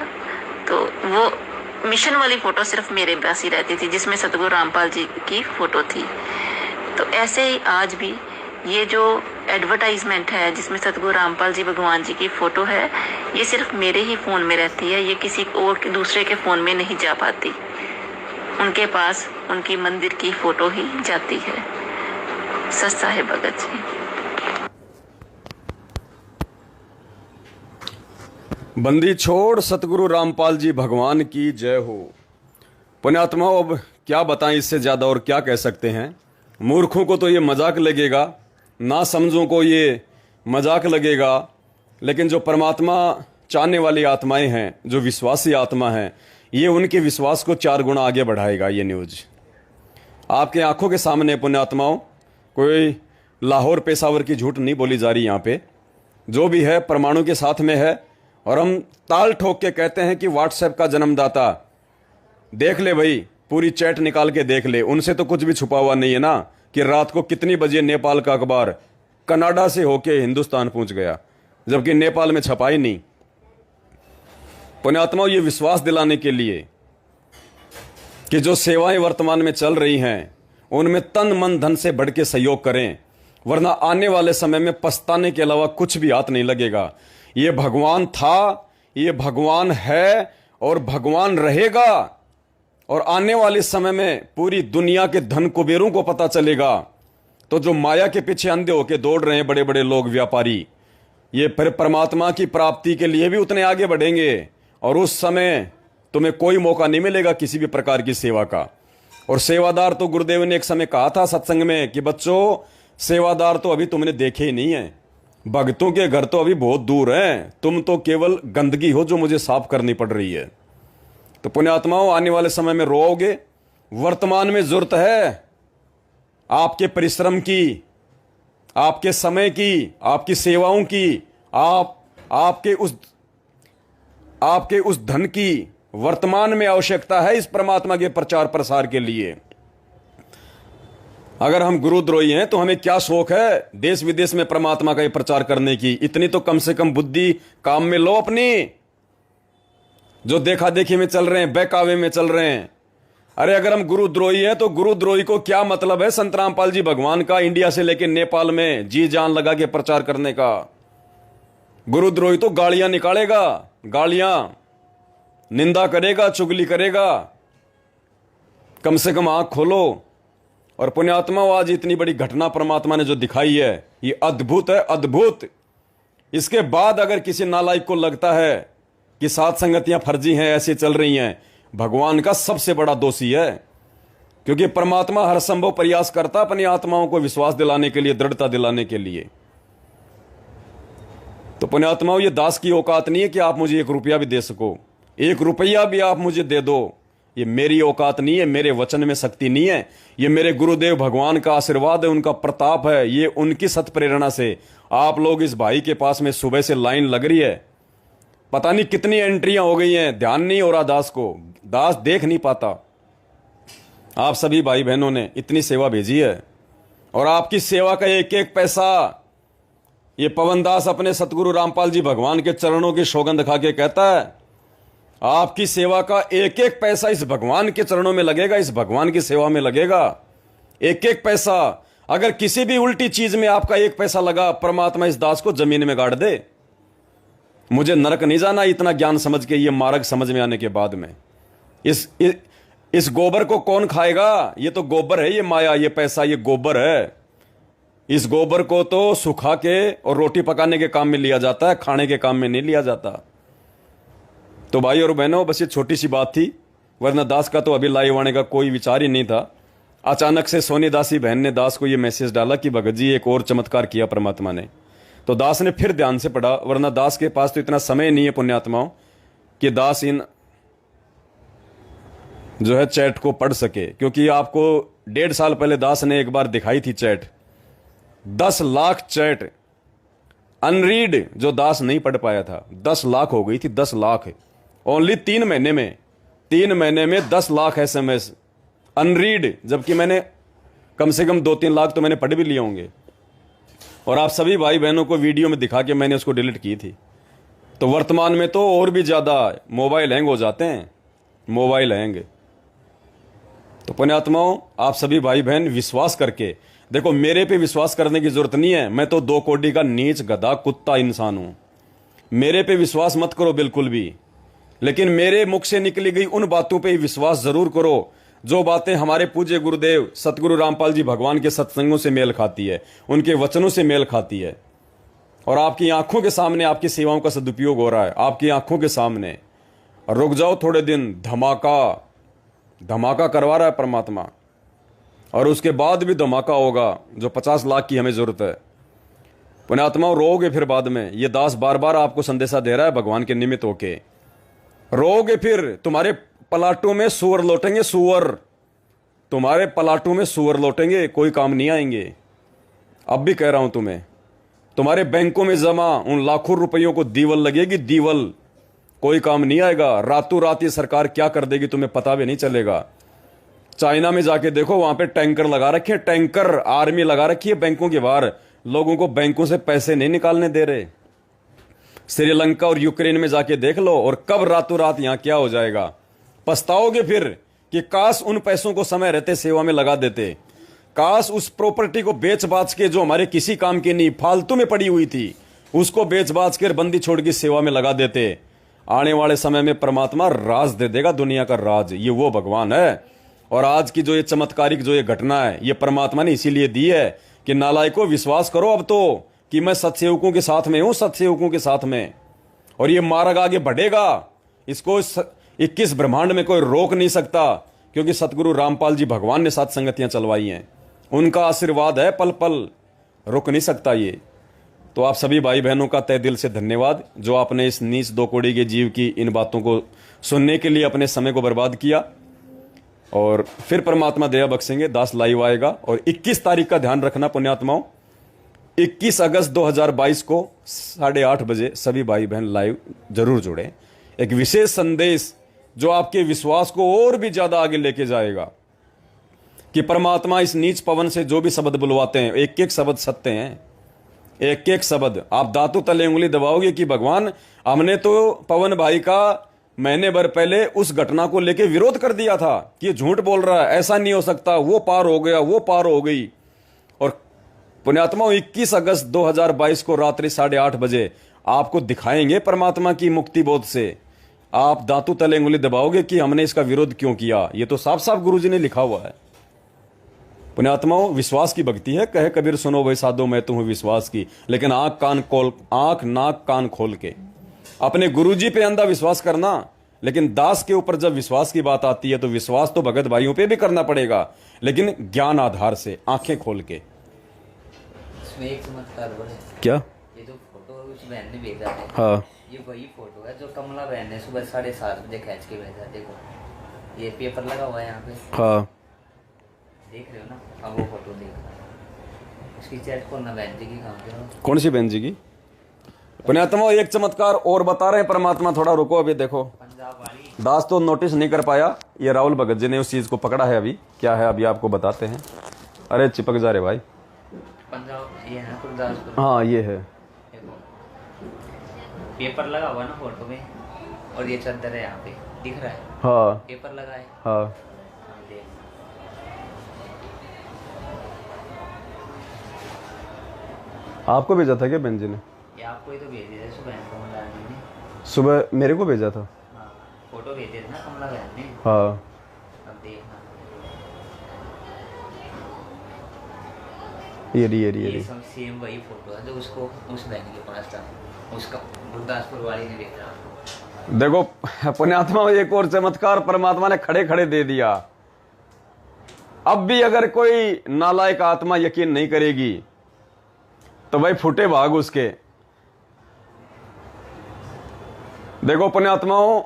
तो वो मिशन वाली फ़ोटो सिर्फ मेरे पास ही रहती थी जिसमें सतगुरु रामपाल जी की फ़ोटो थी। तो ऐसे ही आज भी ये जो एडवर्टाइजमेंट है जिसमें सतगुरु रामपाल जी भगवान जी की फ़ोटो है, ये सिर्फ मेरे ही फ़ोन में रहती है, ये किसी और दूसरे के फ़ोन में नहीं जा पाती। उनके पास उनकी मंदिर की फ़ोटो ही जाती है। सस्ता है भगत जी। बंदी छोड़ सतगुरु रामपाल जी भगवान की जय हो। पुण्यात्माओं, अब क्या बताएं, इससे ज़्यादा और क्या कह सकते हैं। मूर्खों को तो ये मजाक लगेगा, ना समझों को ये मजाक लगेगा, लेकिन जो परमात्मा चाहने वाली आत्माएं हैं, जो विश्वासी आत्मा हैं, ये उनके विश्वास को 4 गुना आगे बढ़ाएगा। ये न्यूज़ आपके आंखों के सामने पुण्यात्माओं, कोई लाहौर पेशावर की झूठ नहीं बोली जा रही यहाँ पे। जो भी है परमाणु के साथ में है, और हम ताल ठोक के कहते हैं कि व्हाट्सएप का जन्मदाता। देख ले भाई, पूरी चैट निकाल के देख ले, उनसे तो कुछ भी छुपा हुआ नहीं है ना कि रात को कितनी बजे नेपाल का अखबार कनाडा से होके हिंदुस्तान पहुंच गया। जबकि नेपाल में छपा ही नहीं। पुण्यात्माओं, ये विश्वास दिलाने के लिए कि जो सेवाएं वर्तमान में चल रही हैं उनमें तन मन धन से बढ़ के सहयोग करें, वरना आने वाले समय में पछताने के अलावा कुछ भी हाथ नहीं लगेगा। ये भगवान था, ये भगवान है और भगवान रहेगा। और आने वाले समय में पूरी दुनिया के धन कुबेरों को पता चलेगा, तो जो माया के पीछे अंधे होके दौड़ रहे हैं बड़े बड़े लोग, व्यापारी, ये फिर परमात्मा की प्राप्ति के लिए भी उतने आगे बढ़ेंगे। और उस समय तुम्हें कोई मौका नहीं मिलेगा किसी भी प्रकार की सेवा का। और सेवादार तो गुरुदेव ने एक समय कहा था सत्संग में कि बच्चों, सेवादार तो अभी तुमने देखे ही नहीं है, भक्तों के घर तो अभी बहुत दूर हैं, तुम तो केवल गंदगी हो जो मुझे साफ करनी पड़ रही है। तो पुण्यात्माओं, आने वाले समय में रोओगे। वर्तमान में जरूरत है आपके परिश्रम की, आपके समय की, आपकी सेवाओं की, आपके उस धन की वर्तमान में आवश्यकता है इस परमात्मा के प्रचार प्रसार के लिए। अगर हम गुरुद्रोही हैं तो हमें क्या शौक है देश विदेश में परमात्मा का ये प्रचार करने की। इतनी तो कम से कम बुद्धि काम में लो अपनी। जो देखा देखी में चल रहे हैं, बहकावे में चल रहे हैं। अरे अगर हम गुरुद्रोही हैं तो गुरुद्रोही को क्या मतलब है संत रामपाल जी भगवान का इंडिया से लेकर नेपाल में जी जान लगा के प्रचार करने का। गुरुद्रोही तो गालियां निकालेगा, गालियां, निंदा करेगा, चुगली करेगा। कम से कम आंख खोलो। और पुण्यात्मा, आज इतनी बड़ी घटना परमात्मा ने जो दिखाई है ये अद्भुत है, अद्भुत। इसके बाद अगर किसी नालायक को लगता है कि सात संगतियां फर्जी हैं, ऐसे चल रही हैं, भगवान का सबसे बड़ा दोषी है। क्योंकि परमात्मा हर संभव प्रयास करता अपनी आत्माओं को विश्वास दिलाने के लिए, दृढ़ता दिलाने के लिए। तो पुण्यात्माओं, ये दास की औकात नहीं है कि आप मुझे 1 रुपया भी दे सको, 1 रुपया भी आप मुझे दे दो। ये मेरी औकात नहीं है, मेरे वचन में शक्ति नहीं है। ये मेरे गुरुदेव भगवान का आशीर्वाद है, उनका प्रताप है। ये उनकी सत प्रेरणा से आप लोग इस भाई के पास में सुबह से लाइन लग रही है। पता नहीं कितनी एंट्रियां हो गई हैं, ध्यान नहीं हो रहा दास को, दास देख नहीं पाता। आप सभी भाई बहनों ने इतनी सेवा भेजी है और आपकी सेवा का एक एक पैसा, ये पवन दास अपने सतगुरु रामपाल जी भगवान के चरणों की सौगंध खा के कहता है, आपकी सेवा का एक एक पैसा इस भगवान के चरणों में लगेगा, इस भगवान की सेवा में लगेगा। एक एक पैसा, अगर किसी भी उल्टी चीज में आपका 1 पैसा लगा, परमात्मा इस दास को जमीन में गाड़ दे। मुझे नरक नहीं जाना इतना ज्ञान समझ के, ये मार्ग समझ में आने के बाद में। इस गोबर को कौन खाएगा? ये तो गोबर है, ये माया, ये पैसा, ये गोबर है। इस गोबर को तो सुखा के और रोटी पकाने के काम में लिया जाता है, खाने के काम में नहीं लिया जाता। तो भाई और बहनों, बस ये छोटी सी बात थी, वरना दास का तो अभी लाइव आने का कोई विचार ही नहीं था। अचानक से सोनी दासी बहन ने दास को ये मैसेज डाला कि भगत जी एक और चमत्कार किया परमात्मा ने। तो दास ने फिर ध्यान से पढ़ा, वरना दास के पास तो इतना समय नहीं है पुण्यात्माओं कि दास इन जो है चैट को पढ़ सके। क्योंकि आपको 1.5 साल पहले दास ने एक बार दिखाई थी चैट, 10 लाख चैट अनरीड जो दास नहीं पढ़ पाया था, 10 लाख हो गई थी, 10 लाख ओनली 3 महीने में। 3 महीने में 10 लाख SMS अनरीड, जबकि मैंने कम से कम 2-3 लाख तो मैंने पढ़ भी लिए होंगे। और आप सभी भाई बहनों को वीडियो में दिखा के मैंने उसको डिलीट की थी। तो वर्तमान में तो और भी ज़्यादा मोबाइल हैंग हो जाते हैं, मोबाइल हैंग। तो पुण्यात्माओं, आप सभी भाई बहन विश्वास करके देखो, मेरे पे विश्वास करने की जरूरत नहीं है, मैं तो 2 कोड़ी का नीच गधा कुत्ता इंसान हूं। मेरे पे विश्वास मत करो बिल्कुल भी, लेकिन मेरे मुख से निकली गई उन बातों पे विश्वास जरूर करो जो बातें हमारे पूज्य गुरुदेव सतगुरु रामपाल जी भगवान के सत्संगों से मेल खाती है, उनके वचनों से मेल खाती है। और आपकी आंखों के सामने आपकी सेवाओं का सदुपयोग हो रहा है, आपकी आंखों के सामने। रुक जाओ थोड़े दिन, धमाका करवा रहा है परमात्मा। और उसके बाद भी धमाका होगा, जो 50 लाख की हमें जरूरत है। पुण्यात्माओं, रोओगे फिर बाद में। ये दास बार बार आपको संदेशा दे रहा है भगवान के निमित्त होके। रोओगे फिर, तुम्हारे पलाटों में सुअर लौटेंगे, सुअर तुम्हारे पलाटों में सुअर लौटेंगे, कोई काम नहीं आएंगे। अब भी कह रहा हूं तुम्हें, तुम्हारे बैंकों में जमा उन लाखों रुपयों को दीवल लगेगी, दीवल, कोई काम नहीं आएगा। रातों रात ये सरकार क्या कर देगी तुम्हें पता भी नहीं चलेगा। चाइना में जाके देखो, वहां पे टैंकर लगा रखे हैं, टैंकर, आर्मी लगा रखी है बैंकों के बाहर। लोगों को बैंकों से पैसे नहीं निकालने दे रहे। श्रीलंका और यूक्रेन में जाके देख लो, और कब रातों रात यहां क्या हो जाएगा। पछताओगे फिर कि काश उन पैसों को समय रहते सेवा में लगा देते, काश उस प्रॉपर्टी को बेच बाच के जो हमारे किसी काम की नहीं फालतू में पड़ी हुई थी उसको बेच बाच कर बंदी छोड़ की सेवा में लगा देते। आने वाले समय में परमात्मा राज दे देगा, दुनिया का राज ये वो भगवान है। और आज की जो ये चमत्कारिक जो ये घटना है ये परमात्मा ने इसीलिए दी है कि नालायकों विश्वास करो अब तो कि मैं सत्सेवकों के साथ में हूं, सत्सेवकों के साथ में। और ये मार्ग आगे बढ़ेगा, इसको 21 ब्रह्मांड में कोई रोक नहीं सकता, क्योंकि सतगुरु रामपाल जी भगवान ने साथ संगतियां चलवाई हैं, उनका आशीर्वाद है, पल पल रुक नहीं सकता ये। तो आप सभी भाई बहनों का तहे दिल से धन्यवाद जो आपने इस नीच दो कोड़ी के जीव की इन बातों को सुनने के लिए अपने समय को बर्बाद किया। और फिर परमात्मा दया बख्शेंगे, दास लाइव आएगा। और 21 तारीख का ध्यान रखना पुण्यात्माओं, 21 अगस्त 2022 को 8:30 बजे सभी भाई बहन लाइव जरूर जुड़े। एक विशेष संदेश जो आपके विश्वास को और भी ज्यादा आगे लेके जाएगा कि परमात्मा इस नीच पवन से जो भी शब्द बुलवाते हैं, एक एक शब्द सत्य हैं, एक एक शब्द। आप दांतों तले उंगली दबाओगे कि भगवान हमने तो पवन भाई का महीने भर पहले उस घटना को लेके विरोध कर दिया था कि ये झूठ बोल रहा है, ऐसा नहीं हो सकता, वो पार हो गया, वो पार हो गई। और पुण्यात्माओं 21 अगस्त 2022 को रात्रि 8:30 बजे आपको दिखाएंगे परमात्मा की मुक्ति बोध से। आप दांतों तले उंगली दबाओगे कि हमने इसका विरोध क्यों किया। ये तो साफ साफ गुरुजी ने लिखा हुआ है। पुण्यात्माओं विश्वास की भक्ति है, कहे कबीर सुनो भाई साधो मैं तुम्हें विश्वास की, लेकिन आंख नाक कान खोल के अपने गुरुजी पे अंधा विश्वास करना। लेकिन दास के ऊपर जब विश्वास की बात आती है तो विश्वास तो भगत भाइयों पे भी करना पड़ेगा, लेकिन ज्ञान आधार से, आंखें खोल के। इसमें एक चमत्कार और है। क्या? ये जो फोटो उस बहन ने भेजा है, हाँ, ये वही फोटो है जो कमला बहन ने सुबह 7:30 बजे खींच के भेजा। देखो ये पेपर लगा हुआ है यहाँ पे, हाँ, देख रहे हो ना। अब वो फोटो देखो, उसकी चैट खोलना बहन जी की, कहाँ पे? कौन सी बहन जी की? पुण्यात्मा एक चमत्कार और बता रहे हैं परमात्मा, थोड़ा रुको। अभी देखो पंजाब वाली दास तो नोटिस नहीं कर पाया, ये राहुल भगत जी ने उस चीज को पकड़ा है। अभी क्या है अभी आपको बताते हैं। अरे चिपक जा रहे भाई, पंजाब ये है गुरदासपुर। हाँ ये है, देखो पेपर लगा हुआ ना फोटो में, और ये चादर है यहाँ पे दिख रहा है, हाँ पेपर लगा है। हाँ, देख आपको भेजा था क्या बहन जी ने? ये आपको ही तो भेज दिया सुबह कमला बहन ने। सुबह मेरे को भेजा था। हाँ फोटो भेजे थे ना कमला बहन ने। हाँ, अब देखना ये सब सेम वही फोटो है जो उसको उस बहन के पास था, उसका गुरदासपुर वाली ने भेजा आपको। देखो पुण्यात्मा एक और चमत्कार परमात्मा ने खड़े खड़े दे दिया। अब भी अगर कोई नालायक आत्मा यकीन नहीं करेगी तो भाई फुटे भाग उसके। देखो पुण्यात्माओं,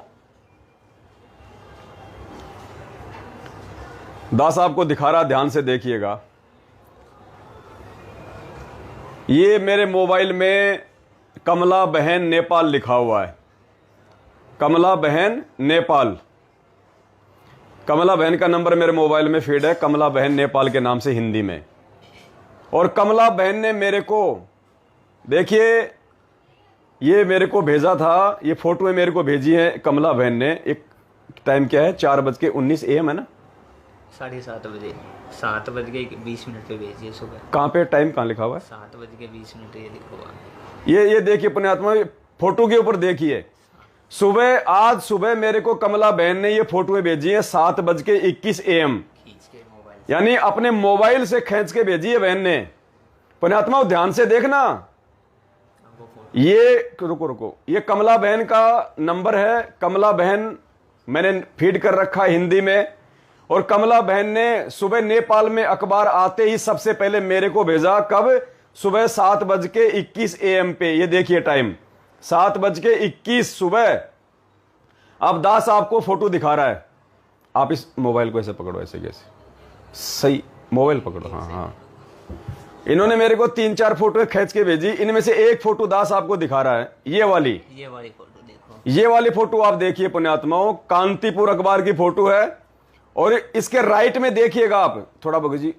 दास आपको दिखा रहा, ध्यान से देखिएगा। ये मेरे मोबाइल में कमला बहन नेपाल लिखा हुआ है, कमला बहन नेपाल। कमला बहन का नंबर मेरे मोबाइल में फीड है, कमला बहन नेपाल के नाम से हिंदी में। और कमला बहन ने मेरे को, देखिए ये मेरे को भेजा था, ये फोटो मेरे को भेजी है कमला बहन ने। एक टाइम क्या है, 4:19 AM है ना, 7:30 बजे, 7:20 पे भेजिए सुबह। कहाँ पे टाइम कहाँ लिखा हुआ है? 7:20 ये लिखा हुआ। ये देखिए पुण्यात्मा, फोटो के ऊपर देखिए, सुबह आज सुबह मेरे को कमला बहन ने ये फोटो भेजी है 7:21 AM, खींच के मोबाइल, यानी अपने मोबाइल से खींच के भेजी है बहन ने। पुण्यात्मा ध्यान से देखना, ये रुको, ये कमला बहन का नंबर है। कमला बहन मैंने फीड कर रखा है हिंदी में। और कमला बहन ने सुबह नेपाल में अखबार आते ही सबसे पहले मेरे को भेजा, कब? सुबह 7:21 AM पे। ये देखिए टाइम 7:21 सुबह। अब दास आपको फोटो दिखा रहा है, आप इस मोबाइल को ऐसे पकड़ो, ऐसे कैसे, सही मोबाइल पकड़ो। हाँ हाँ, इन्होंने मेरे को 3-4 फोटो खींच के भेजी, इनमें से एक फोटो दास आपको दिखा रहा है, ये वाली फोटो देखो। ये वाली फोटो आप देखिए पुण्यात्माओं, कांतिपुर अखबार की फोटो है। और इसके राइट में देखिएगा आप, थोड़ा भगत जी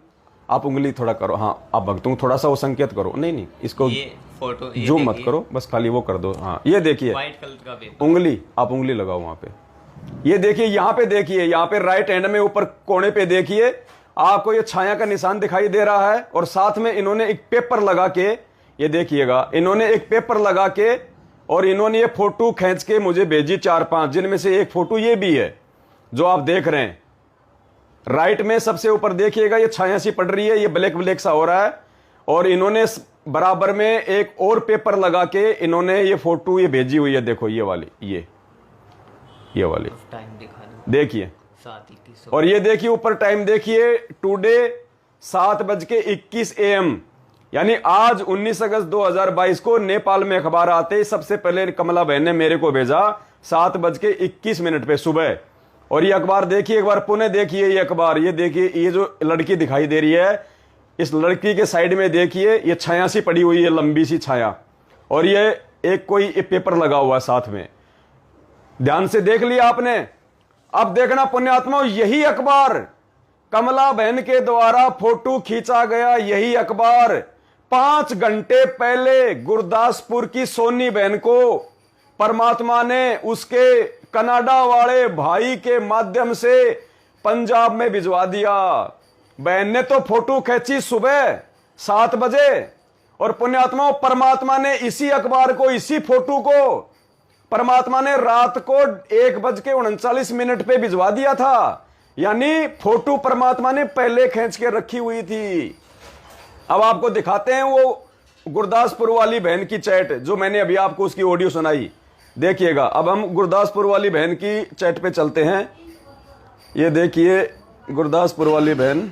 आप उंगली थोड़ा करो, हाँ आप भक्तों थोड़ा सा वो संकेत करो, नहीं नहीं इसको ये फोटो जूम मत करो, बस खाली वो कर दो। हाँ ये देखिए व्हाइट कलर का पेपर, उंगली, आप उंगली लगाओ वहां पे। ये देखिए यहाँ पे, देखिए यहाँ पे राइट हैंड में ऊपर कोने पे देखिए आपको ये छाया का निशान दिखाई दे रहा है, और साथ में इन्होंने एक पेपर लगा के, ये देखिएगा इन्होंने एक पेपर लगा के और इन्होंने ये फोटो खींच के मुझे भेजी 4-5, जिनमें से एक फोटो ये भी है जो आप देख रहे हैं। राइट में सबसे ऊपर देखिएगा ये छाया सी पड़ रही है, ये ब्लैक ब्लैक सा हो रहा है, और इन्होंने बराबर में एक और पेपर लगा के इन्होंने ये फोटो ये भेजी हुई है। देखो ये वाली, ये वाली टाइम दिखा दो, देखिए 7:21। और ये देखिए ऊपर टाइम देखिए, टुडे 7:21 AM, यानी आज 19 अगस्त 2022 को नेपाल में अखबार आते ही सबसे पहले कमला बहन ने मेरे को भेजा 7:21 पे सुबह। और ये अखबार देखिए एक बार पुनः देखिए, ये अखबार, ये देखिए ये जो लड़की दिखाई दे रही है, इस लड़की के साइड में देखिए ये छाया सी पड़ी हुई है, लंबी सी छाया, और ये एक कोई पेपर लगा हुआ है साथ में। ध्यान से देख लिया आपने। अब देखना पुण्यात्माओं, यही अखबार कमला बहन के द्वारा फोटो खींचा गया, यही अखबार 5 घंटे पहले गुरदासपुर की सोनी बहन को परमात्मा ने उसके कनाडा वाले भाई के माध्यम से पंजाब में भिजवा दिया। बहन ने तो फोटो खींची सुबह 7 बजे, और पुण्यात्माओं परमात्मा ने इसी अखबार को, इसी फोटो को परमात्मा ने रात को 1:39 पे भिजवा दिया था। यानी फोटो परमात्मा ने पहले खींच के रखी हुई थी। अब आपको दिखाते हैं वो गुरदासपुर वाली बहन की चैट, जो मैंने अभी आपको उसकी ऑडियो सुनाई। देखिएगा, अब हम गुरदासपुर वाली बहन की चैट पे चलते हैं। ये देखिए गुरदासपुर वाली बहन,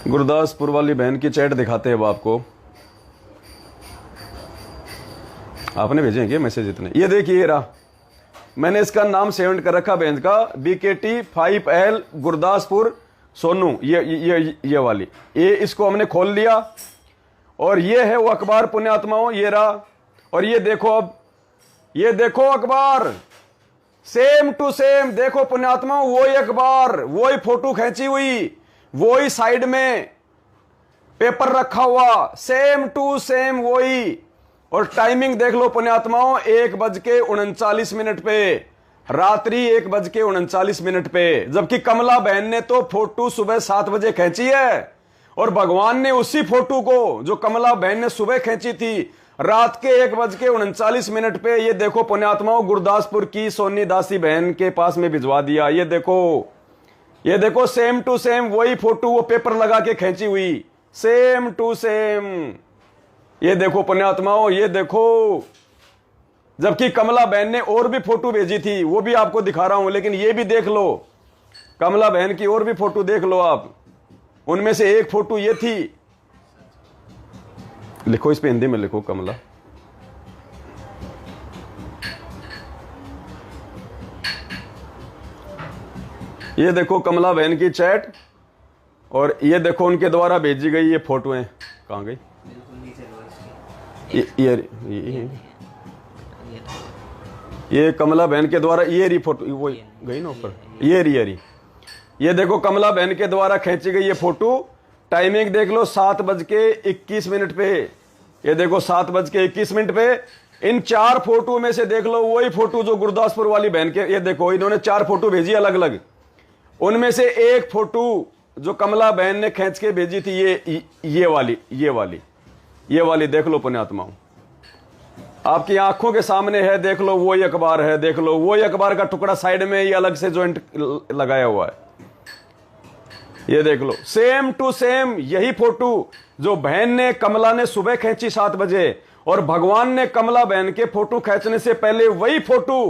गुरदासपुर वाली बहन की चैट दिखाते हैं अब आपको। आपने भेजे हैं क्या मैसेज इतने? ये देखिए ये रहा, मैंने इसका नाम सेव कर रखा बहन का, BKT 5L गुरदासपुर सोनू, ये वाली, ये इसको हमने खोल लिया, और ये है वो अखबार पुण्यात्माओं, ये रहा। और ये देखो, अब ये देखो अखबार सेम टू सेम, देखो पुण्यात्माओं वही अखबार, वही फोटो खींची हुई, वही साइड में पेपर रखा हुआ, सेम टू सेम वही। और टाइमिंग देख लो पुण्यात्माओं, 1:39 पे, रात्रि 1:39 पे, जबकि कमला बहन ने तो फोटो सुबह 7 बजे खींची है, और भगवान ने उसी फोटो को जो कमला बहन ने सुबह खींची थी रात के 1:39 पे, ये देखो पुण्यात्माओं गुरदासपुर की सोनी दासी बहन के पास में भिजवा दिया। ये देखो सेम टू सेम वही फोटो, वो पेपर लगा के खींची हुई, सेम टू सेम। ये देखो पुण्यात्माओं, ये देखो, जबकि कमला बहन ने और भी फोटो भेजी थी, वो भी आपको दिखा रहा हूं, लेकिन ये भी देख लो, कमला बहन की और भी फोटो देख लो आप। उनमें से एक फोटो ये थी, लिखो इस पे हिंदी में लिखो कमला, ये देखो कमला बहन की चैट, और ये देखो उनके द्वारा भेजी गई ये फोटोएं, कहां गई? ये कमला बहन के द्वारा ये रही फोटो, वो गई ना ऊपर, ये रही। ये देखो कमला बहन के द्वारा खींची गई ये फोटो, टाइमिंग देख लो 7:21 पे, ये देखो 7:21 पे। इन 4 फोटो में से देख लो वही फोटो जो गुरदासपुर वाली बहन के, ये देखो इन्होंने 4 फोटो भेजी अलग अलग, उनमें से एक फोटो जो कमला बहन ने खींच के भेजी थी, ये वाली देख लो पुण्यात्माओं, आपकी आंखों के सामने है, देख लो वही अखबार है, देख लो वही अखबार का टुकड़ा साइड में ये अलग से जॉइंट लगाया हुआ है, ये देख लो सेम टू सेम यही फोटो जो बहन ने, कमला ने सुबह खींची 7 बजे, और भगवान ने कमला बहन के फोटो खींचने से पहले वही फोटो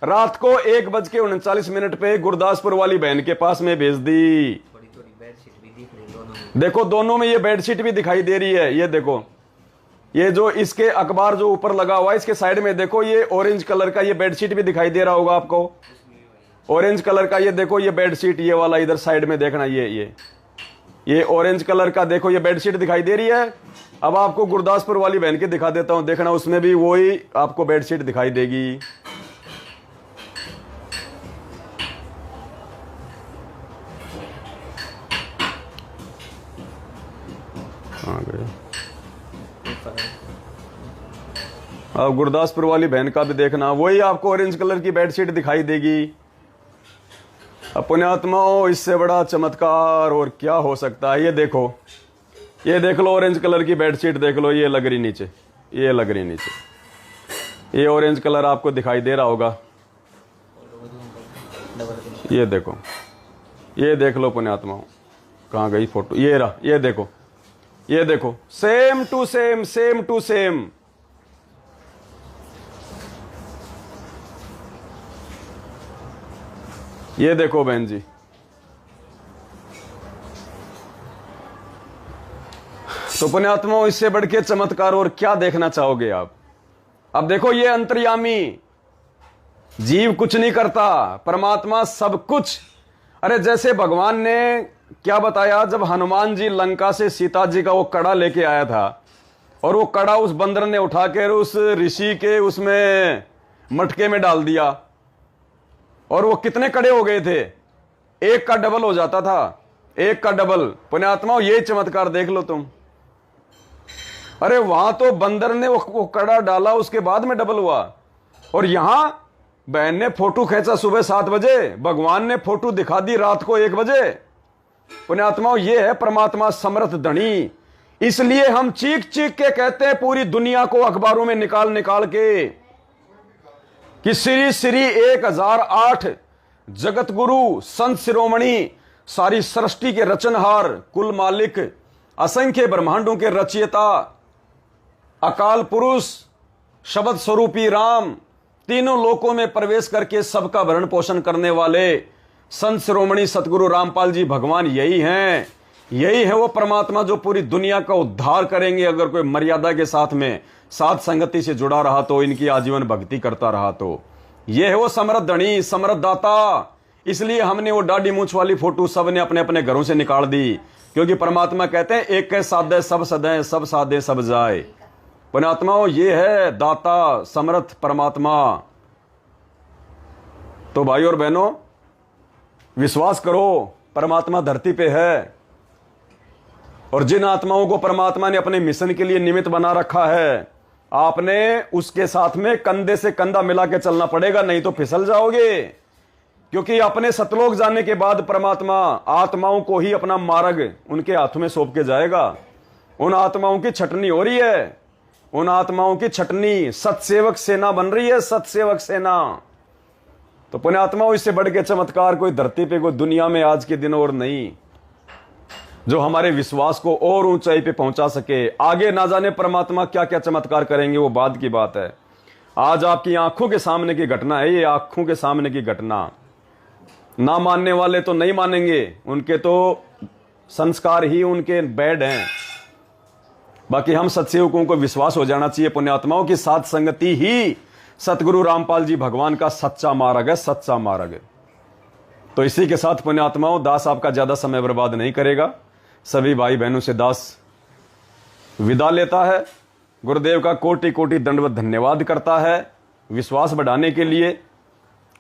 रात को 1:39 पे गुरदासपुर वाली बहन के पास में भेज दी। बेडशीट भी दिख रही दोनों में, देखो दोनों में ये बेडशीट भी दिखाई दे रही है। ये देखो, ये जो इसके अखबार जो ऊपर लगा हुआ है इसके साइड में देखो, ये ऑरेंज कलर का ये बेडशीट भी दिखाई दे रहा होगा आपको, ऑरेंज कलर का। ये देखो ये बेडशीट, ये वाला इधर साइड में देखना, ये ऑरेंज कलर का देखो ये बेडशीट दिखाई दे रही है। अब आपको गुरदासपुर वाली बहन की दिखा देता हूं, देखना उसमें भी वही आपको बेडशीट दिखाई देगी। कहाँ गए? अब गुरदासपुर वाली बहन का भी देखना, वही आपको ऑरेंज कलर की बेडशीट दिखाई देगी। अब पुण्यात्माओं, इससे बड़ा चमत्कार और क्या हो सकता है? ये देखो, ये देख लो, ऑरेंज कलर की बेडशीट देख लो, ये लग रही नीचे, ये लग रही नीचे, ये ऑरेंज कलर आपको दिखाई दे रहा होगा। ये देखो, ये देख लो पुण्यात्माओं, कहाँ गई फोटो? ये रहा, ये देखो, ये देखो, same to same, same to same. ये देखो बहन जी, तो पुण्यात्माओं, इससे बढ़ के चमत्कार और क्या देखना चाहोगे आप? अब देखो, ये अंतर्यामी जीव कुछ नहीं करता, परमात्मा सब कुछ। अरे जैसे भगवान ने क्या बताया, जब हनुमान जी लंका से सीता जी का वो कड़ा लेके आया था, और वो कड़ा उस बंदर ने उठाकर उस ऋषि के उसमें मटके में डाल दिया, और वो कितने कड़े हो गए थे? एक का डबल हो जाता था, एक का डबल। पुण्यात्माओं, ये चमत्कार देख लो तुम। अरे वहां तो बंदर ने वो कड़ा डाला, उसके बाद में डबल हुआ, और यहां बहन ने फोटो खींचा सुबह 7 बजे, भगवान ने फोटो दिखा दी रात को 1 बजे। पुण्यात्माओं, ये है परमात्मा समर्थ धनी। इसलिए हम चीख चीख के कहते हैं पूरी दुनिया को अखबारों में निकाल निकाल के कि श्री श्री 1008 जगत गुरु संत शिरोमणि, सारी सृष्टि के रचनहार, कुल मालिक, असंख्य ब्रह्मांडों के रचयिता, अकाल पुरुष, शब्द स्वरूपी राम, तीनों लोकों में प्रवेश करके सबका भरण पोषण करने वाले संत शिरोमणि सतगुरु रामपाल जी भगवान यही हैं। यही है वो परमात्मा जो पूरी दुनिया का उद्धार करेंगे अगर कोई मर्यादा के साथ में साथ संगति से जुड़ा रहा तो, इनकी आजीवन भक्ति करता रहा तो। ये है वो समृद्ध धनी, समृद्ध दाता। इसलिए हमने वो दाढ़ी मूंछ वाली फोटो सबने अपने अपने घरों से निकाल दी, क्योंकि परमात्मा कहते हैं एक के साधे सब सदें, सब साधे सब जाए। पुण्यात्माओं, ये है दाता समर्थ परमात्मा। तो भाई और बहनों, विश्वास करो, परमात्मा धरती पे है, और जिन आत्माओं को परमात्मा ने अपने मिशन के लिए निमित्त बना रखा है, आपने उसके साथ में कंधे से कंधा मिला के चलना पड़ेगा, नहीं तो फिसल जाओगे। क्योंकि अपने सतलोक जाने के बाद परमात्मा आत्माओं को ही अपना मार्ग उनके हाथों में सौंप के जाएगा। उन आत्माओं की छटनी हो रही है, उन आत्माओं की छटनी, सतसेवक सेना बन रही है, सतसेवक सेना। तो पुण्यात्माओं, इससे बढ़ के चमत्कार कोई धरती पे, कोई दुनिया में आज के दिन और नहीं, जो हमारे विश्वास को और ऊंचाई पे पहुंचा सके। आगे ना जाने परमात्मा क्या क्या चमत्कार करेंगे, वो बाद की बात है। आज आपकी आंखों के सामने की घटना है, ये आंखों के सामने की घटना। ना मानने वाले तो नहीं मानेंगे, उनके तो संस्कार ही उनके बैड हैं। बाकी हम सत्सेवकों को विश्वास हो जाना चाहिए पुण्यात्माओं की साथ संगति ही सतगुरु रामपाल जी भगवान का सच्चा मार्ग है, सच्चा मार्ग है। तो इसी के साथ पुण्यात्माओं, दास आपका ज्यादा समय बर्बाद नहीं करेगा। सभी भाई बहनों से दास विदा लेता है। गुरुदेव का कोटि कोटि दंडवत धन्यवाद करता है विश्वास बढ़ाने के लिए,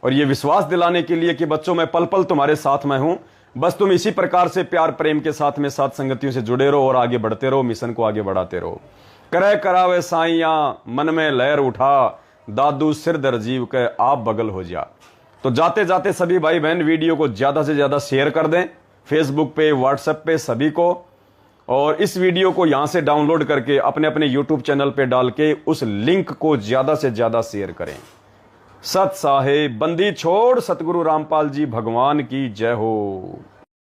और ये विश्वास दिलाने के लिए कि बच्चों, मैं पल पल तुम्हारे साथ में हूं। बस तुम इसी प्रकार से प्यार प्रेम के साथ में साथ संगतियों से जुड़े रहो और आगे बढ़ते रहो, मिशन को आगे बढ़ाते रहो। करे करावे साइयां, मन में लहर उठा, दादू सिर दर जीव के आप बगल हो जा। तो जाते जाते सभी भाई बहन वीडियो को ज्यादा से ज्यादा शेयर कर दें, फेसबुक पे, व्हाट्सएप पे, सभी को। और इस वीडियो को यहां से डाउनलोड करके अपने अपने यूट्यूब चैनल पे डाल के उस लिंक को ज्यादा से ज्यादा शेयर करें। सत साहेब बंदी छोड़ सतगुरु रामपाल जी भगवान की जय हो।